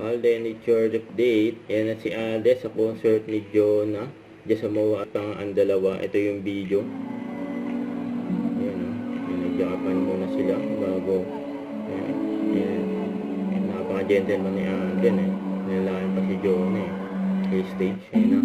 Alden Richard update. Yan na si Alden sa concert ni Jonah diyan sa Moa at ang dalawa. Ito yung video. Ayan o. Nagjapan muna sila bago. Ayan. Napaka-gentleman ni Alden eh. Nilalaan pa si Jonah eh. Kay stage. Ayan na.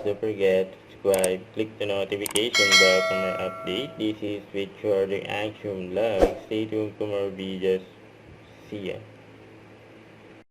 Don't forget to subscribe, click the notification bell for more update. This is Victor the Action Vlog. Stay tuned for more videos. See ya.